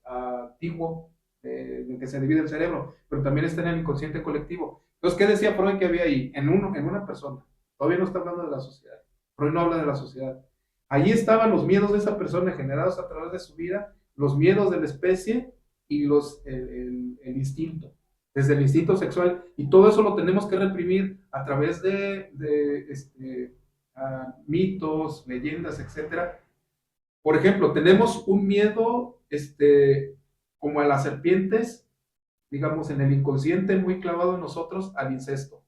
antiguo de que se divide el cerebro, pero también está en el inconsciente colectivo. Entonces, ¿qué decía Freud que había ahí? En una persona. Todavía no está hablando de la sociedad. Freud no habla de la sociedad. Allí estaban los miedos de esa persona generados a través de su vida, los miedos de la especie y el instinto, desde el instinto sexual, y todo eso lo tenemos que reprimir a través de mitos, leyendas, etcétera. Por ejemplo, tenemos un miedo como a las serpientes, digamos, en el inconsciente muy clavado en nosotros, al incesto.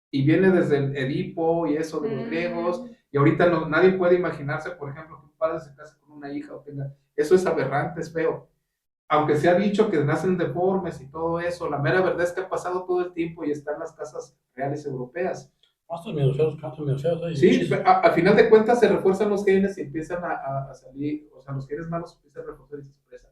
Y viene desde el Edipo y eso de los griegos, y ahorita nadie puede imaginarse, por ejemplo, que un padre se case con una hija o tenga... Eso es aberrante, es feo. Aunque se ha dicho que nacen deformes y todo eso, la mera verdad es que ha pasado todo el tiempo y está en las casas reales europeas. Cantos feos. Sí, al final de cuentas se refuerzan los genes y empiezan a salir, o sea, los genes malos empiezan a reforzar y se expresan.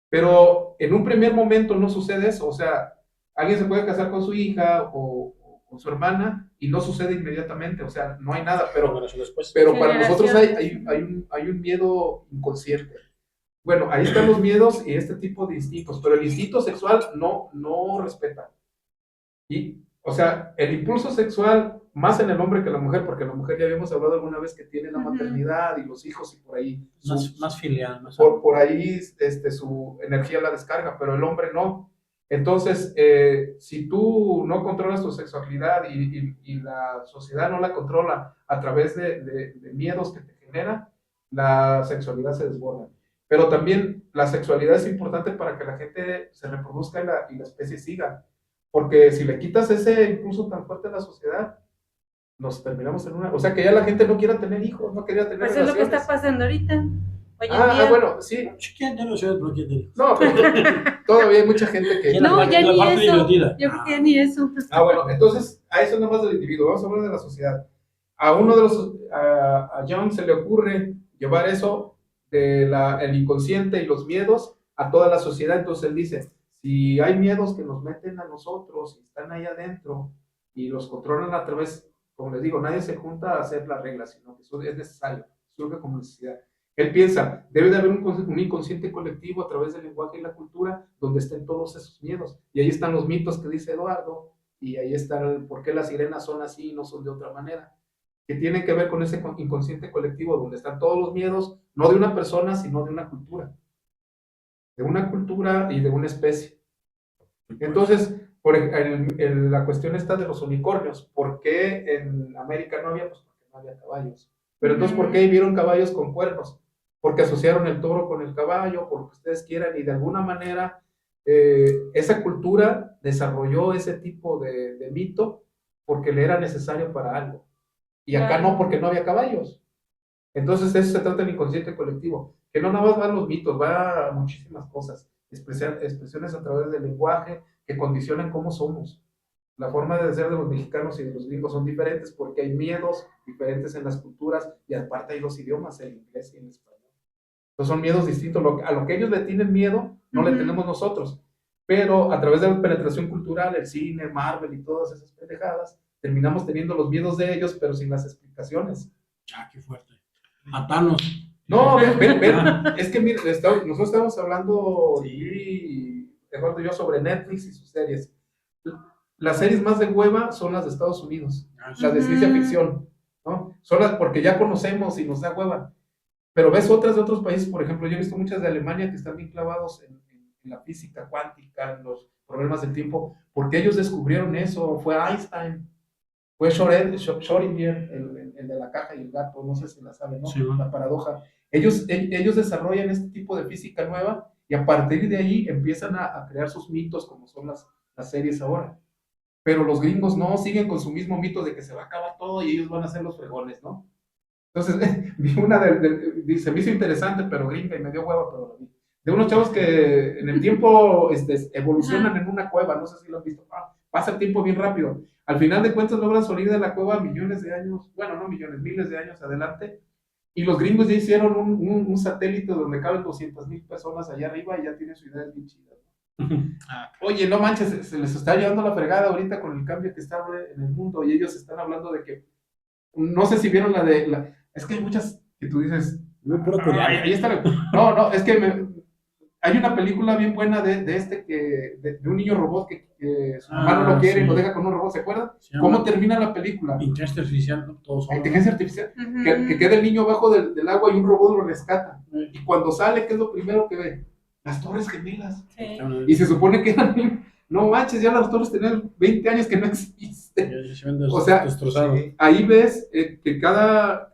Pero en un primer momento no sucede eso, o sea, alguien se puede casar con su hija o con su hermana y no sucede inmediatamente, o sea, no hay nada, pero para nosotros hay un miedo inconsciente. Bueno, ahí están los miedos y este tipo de instintos, pero el instinto sexual no respeta. Y, o sea, el impulso sexual, más en el hombre que en la mujer, porque la mujer ya habíamos hablado alguna vez que tiene la maternidad y los hijos y por ahí. Más filial. Por ahí su energía la descarga, pero el hombre no. Entonces, si tú no controlas tu sexualidad y la sociedad no la controla a través de miedos que te genera, la sexualidad se desborda. Pero también la sexualidad es importante para que la gente se reproduzca y la especie siga. Porque si le quitas ese impulso tan fuerte a la sociedad, nos terminamos en una... O sea, que ya la gente no quiera tener hijos, no quería tener Pues relaciones. es lo que está pasando ahorita. Hoy en día. Bueno, sí. ¿Quién ya no se ve? No, pero todavía hay mucha gente que... No, ya ni parte eso. divertida. Yo creo que ya ni eso. Bueno, entonces, a eso no más del individuo, vamos a hablar de la sociedad. A Jung se le ocurre llevar eso el inconsciente y los miedos a toda la sociedad, entonces él dice, si hay miedos que nos meten a nosotros y están ahí adentro y los controlan a través, como les digo, nadie se junta a hacer las reglas, sino que eso es necesario, surge como necesidad. Él piensa, debe de haber un inconsciente colectivo a través del lenguaje y la cultura donde estén todos esos miedos. Y ahí están los mitos que dice Eduardo, y ahí está por qué las sirenas son así y no son de otra manera, que tienen que ver con ese inconsciente colectivo donde están todos los miedos, no de una persona, sino de una cultura y de una especie. Entonces, la cuestión está de los unicornios. ¿Por qué en América no había? Pues porque no había caballos. Pero entonces, ¿por qué vieron caballos con cuernos? Porque asociaron el toro con el caballo, por lo que ustedes quieran, y de alguna manera esa cultura desarrolló ese tipo de mito porque le era necesario para algo. Y acá no, porque no había caballos. Entonces, eso se trata del inconsciente colectivo, que no nada más van los mitos, va a muchísimas cosas, expresiones a través del lenguaje que condicionan cómo somos. La forma de ser de los mexicanos y de los gringos son diferentes porque hay miedos diferentes en las culturas y aparte hay los idiomas, el inglés y el español. Entonces son miedos distintos. A lo que ellos le tienen miedo, no le tenemos nosotros. Pero a través de la penetración cultural, el cine, Marvel y todas esas pendejadas, terminamos teniendo los miedos de ellos, pero sin las explicaciones. Qué fuerte. A Thanos. No, ven. Es que mira, nosotros estamos hablando, Eduardo y yo, sobre Netflix y sus series. Las series más de hueva son las de Estados Unidos, las de ciencia ficción, ¿no? Son las porque ya conocemos y nos da hueva. Pero ves otras de otros países, por ejemplo, yo he visto muchas de Alemania que están bien clavados en la física cuántica, en los problemas del tiempo, porque ellos descubrieron eso. Fue Einstein, fue Schrödinger, el de la caja y el gato, no sé si la saben, ¿no? Sí, ¿no? La paradoja. Ellos desarrollan este tipo de física nueva y a partir de ahí empiezan a crear sus mitos como son las series ahora. pero los gringos no, siguen con su mismo mito de que se va a acabar todo y ellos van a ser los fregones, ¿no? Entonces, vi una se me hizo interesante, pero gringa, y me dio hueva, pero la vi. De unos chavos que en el tiempo evolucionan en una cueva, no sé si lo han visto. Pasa el tiempo bien rápido. Al final de cuentas logran salir de la cueva millones de años, bueno, no millones, miles de años adelante. Y los gringos ya hicieron un satélite donde caben 200,000 personas allá arriba y ya tienen su idea bien chida. Oye, no manches, se les está llevando la fregada ahorita con el cambio que está en el mundo y ellos están hablando de que, no sé si vieron es que hay muchas que tú dices, Puro coreano. ahí está. No, es que hay una película bien buena de un niño robot que su mamá no lo quiere y lo deja con un robot, ¿se acuerdan? ¿Cómo termina la película? Inteligencia artificial, ¿no? Todos son. Inteligencia artificial. Que queda el niño abajo del agua y un robot lo rescata. Y cuando sale, ¿qué es lo primero que ve? Las Torres Gemelas. Sí. Y se supone que eran, no manches, ya las torres tenían 20 años que no existen. Ya se ven O sea, destrozados. ahí ves que cada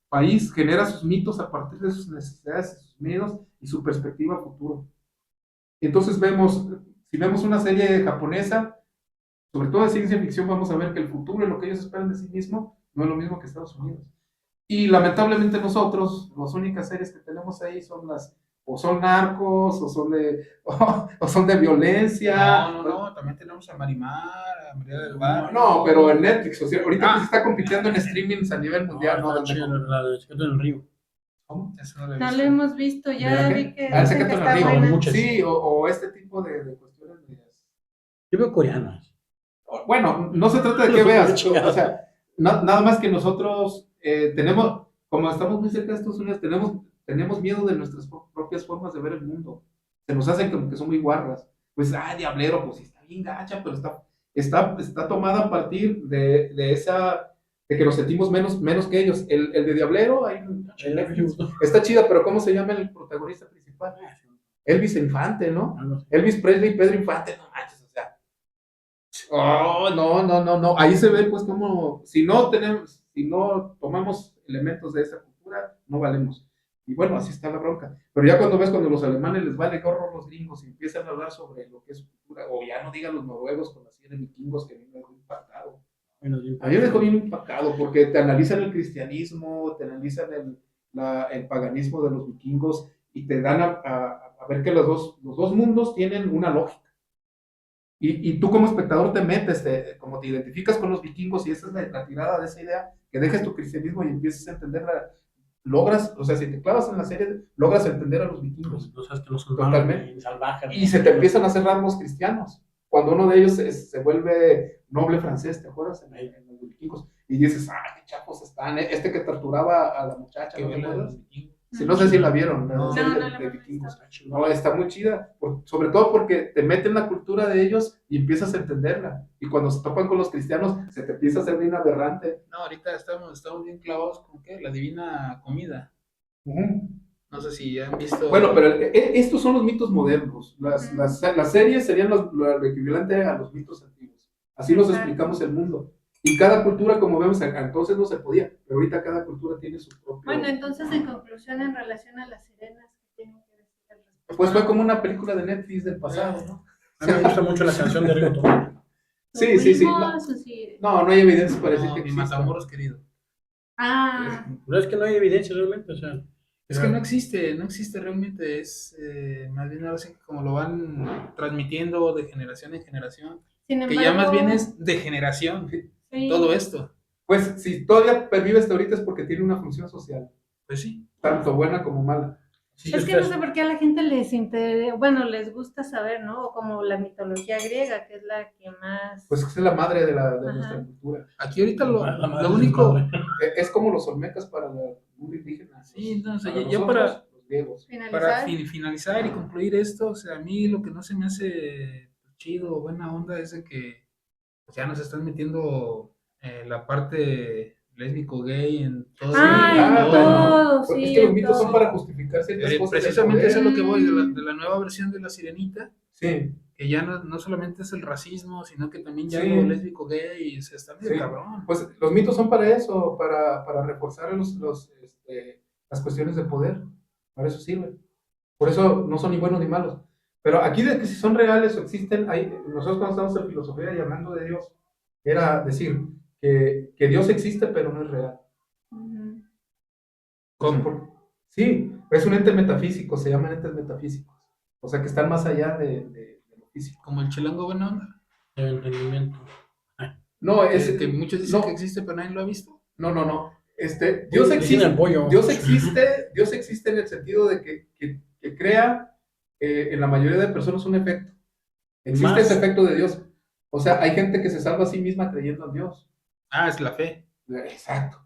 país genera sus mitos a partir de sus necesidades, sus miedos y su perspectiva a futuro. Entonces si vemos una serie japonesa, sobre todo de ciencia ficción, vamos a ver que el futuro y lo que ellos esperan de sí mismo no es lo mismo que Estados Unidos. Y lamentablemente nosotros, las únicas series que tenemos ahí son o son narcos, o son de violencia. No, también tenemos a Marimar, a María del Bar. No, pero en Netflix, o sea, ahorita se está compitiendo en streamings a nivel mundial, ¿no? Está chida la de Secreto en el Río. ¿Cómo? Eso no lo he No visto. lo hemos visto, ya ¿De vi qué? que Ah, el dicen que Secreto en está el Río, buena. muchas. Sí, o este tipo de cuestiones medias. Yo veo coreanas. Bueno, no se trata de que veas, o sea, nada más que nosotros tenemos, como estamos muy cerca de Estados Unidos, tenemos miedo de nuestras propias formas de ver el mundo. Se nos hacen como que son muy guarras. Pues, diablero, pues está bien gacha, pero está tomada a partir de que nos sentimos menos que ellos. El de Diablero, está chida, pero ¿cómo se llama el protagonista principal? Elvis Infante, ¿no? Elvis Presley y Pedro Infante, no manches, o sea. Oh, no. Ahí se ve, pues, como si no tomamos elementos de esa cultura, no valemos. Y bueno, así está la bronca. Pero ya cuando los alemanes les vale gorro los gringos y empiezan a hablar sobre lo que es su cultura, o ya no digan los noruegos con la serie de vikingos, que a mí me dejó impactado. A mí me dejó bien impactado porque te analizan el cristianismo, te analizan el paganismo de los vikingos y te dan a ver que los dos mundos tienen una lógica. Y tú como espectador te metes, como te identificas con los vikingos y esa es la tirada de esa idea, que dejes tu cristianismo y empieces a entenderla. Logras, o sea, si te clavas en la serie, logras entender a los vikingos. No sabes que no son Totalmente. salvajes. Y se te empiezan a cerrar los cristianos. Cuando uno de ellos se vuelve noble francés, ¿te acuerdas? En los vikingos. Y dices, qué chapos están. Este que torturaba a la muchacha, ¿no te acuerdas? Sí, no sé si la vieron, No, la serie no la de hemos vikingos. visto. No, está muy chida, sobre todo porque te meten la cultura de ellos y empiezas a entenderla. Y cuando se topan con los cristianos, se te empieza a hacer bien aberrante. No, ahorita estamos bien clavados con ¿qué? La divina comida. No sé si han visto. Bueno, pero estos son los mitos modernos. Las series serían lo equivalente a los mitos antiguos. Así nos explicamos el mundo. Y cada cultura, como vemos, entonces no se podía, pero ahorita cada cultura tiene su propio... Bueno, entonces en conclusión en relación a las sirenas, ¿qué tienen que decir al respecto? Pues fue como una película de Netflix del pasado, ¿no? A mí me gusta mucho la canción de Río Tomate. Sí. ¿Tuvimos o sí? No hay evidencia para decir No, que mi exista. Matamoros querido. Pero es que no hay evidencia realmente, o sea. Es que no existe realmente, es más bien ahora sí que como lo van transmitiendo de generación en generación, Sin que embargo, ya más bien es de generación, sí. todo esto. Pues si todavía pervive hasta ahorita es porque tiene una función social, Pues sí. tanto buena como mala. Sí, Es que no sé por qué a la gente les interesa, bueno, les gusta saber, ¿no? O como la mitología griega, que es la que más... Pues es la madre de Ajá. nuestra cultura. Aquí ahorita La madre lo es único, madre. Es como los olmecas para el mundo indígena. Sí, no, o sea, Para ya nosotros, para- los griegos. para finalizar. finalizar y concluir esto, o sea, a mí lo que no se me hace chido o buena onda es de que pues, ya nos están metiendo la parte lésbico gay en todo. En todo, todo, ¿no? Porque sí, es que los en mitos son todo. para justificar ciertas cosas. Precisamente eso del es lo que voy, poder. de la nueva versión de La Sirenita, Sí. que ya no solamente es el racismo, sino que también ya Sí. lo lésbico gay, y se está medio Sí. cabrón. Pues los mitos son para eso, para reforzar las cuestiones de poder. Para eso sirven. Por eso no son ni buenos ni malos. Pero aquí de que si son reales o existen, nosotros cuando estamos en filosofía y hablando de Dios, era decir que Dios existe pero no es real. Ujú. ¿Cómo? Sí, es un ente metafísico, se llaman entes metafísicos. O sea que están más allá de lo físico. Como el chilango buena onda. El entendimiento. No, es Que muchos dicen no, que existe, pero nadie lo ha visto. no. Dios Dicen existe. el pollo. Dios existe en el sentido de que crea en la mayoría de personas un efecto. Existe Más- ese efecto de Dios. O sea, hay gente que se salva a sí misma creyendo en Dios. Ah, es la fe. Exacto.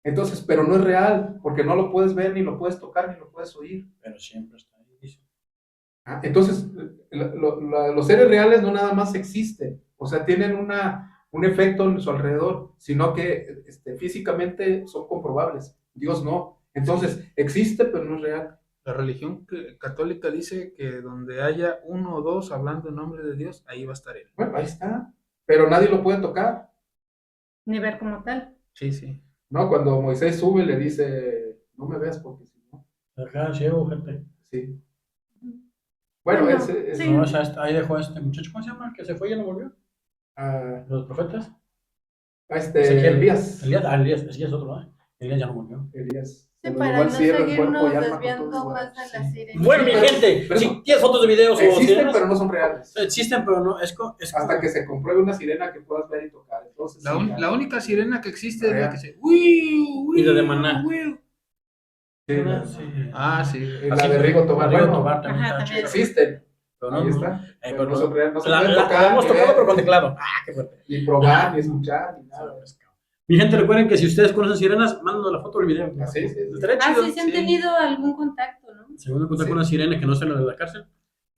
Entonces, pero no es real, porque no lo puedes ver, ni lo puedes tocar, ni lo puedes oír. Pero siempre está ahí. Dice. Entonces, los seres reales no nada más existen, o sea, tienen un efecto en su alrededor, sino que físicamente son comprobables. Dios no. Entonces, existe, pero no es real. La religión católica dice que donde haya uno o dos hablando en nombre de Dios, ahí va a estar él. Bueno, ahí está. Pero nadie lo puede tocar, Ni ver como tal. Sí, sí. ¿no? Cuando Moisés sube, le dice, no me veas porque si no. Acá, ciego, gente. Sí. Bueno, Bueno, sí. No, o sea, ahí dejó a este muchacho, ¿cómo se llama? El que se fue y ya no volvió. a Los profetas. Ezequiel, Elías. Elías es otro, ¿no? Elías ya no volvió. Elías. Sí, Se lo para llevó al no cielo en cuerpo seguirnos y alma con desviando todo más igual. de la Sí. sirena. Bueno, mi gente, pero- si tienes fotos de videos o Existen, sirenas, pero no son reales. existen, pero no. Hasta que se compruebe una sirena que puedas ver y tocar. Entonces, La, sí, un- ya. la única sirena que existe es la Real. que se. ¡Uy! Y la de Maná. Sí, la- Sí. Ah, sí. La de Rigo Tobar. Rigo Bueno, Tobar también Ajá, está también. chido. existen. Pero Ahí no, está. pero Pero no son reales. No se la pueden tocar. hemos ni tocado, ver, pero con teclado. Ah, qué fuerte. Ni probar, ni escuchar, ni nada. Mi gente, recuerden que si ustedes conocen sirenas, mándanos la foto del video. Así, sí. Estaría Ah, chido. sí, sí han Sí. tenido algún contacto, ¿no? Según contar Sí. con una sirena que no sea la de la cárcel.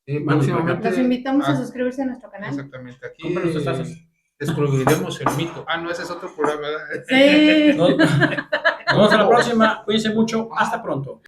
Sí, Mándanos próximamente. Los invitamos a Ah, suscribirse a nuestro canal. Exactamente. Aquí Compren nuestras tazas. descubriremos el mito. Ah, no, ese es otro programa, ¿verdad? Sí. Nos vemos en la próxima. Cuídense mucho. Hasta pronto.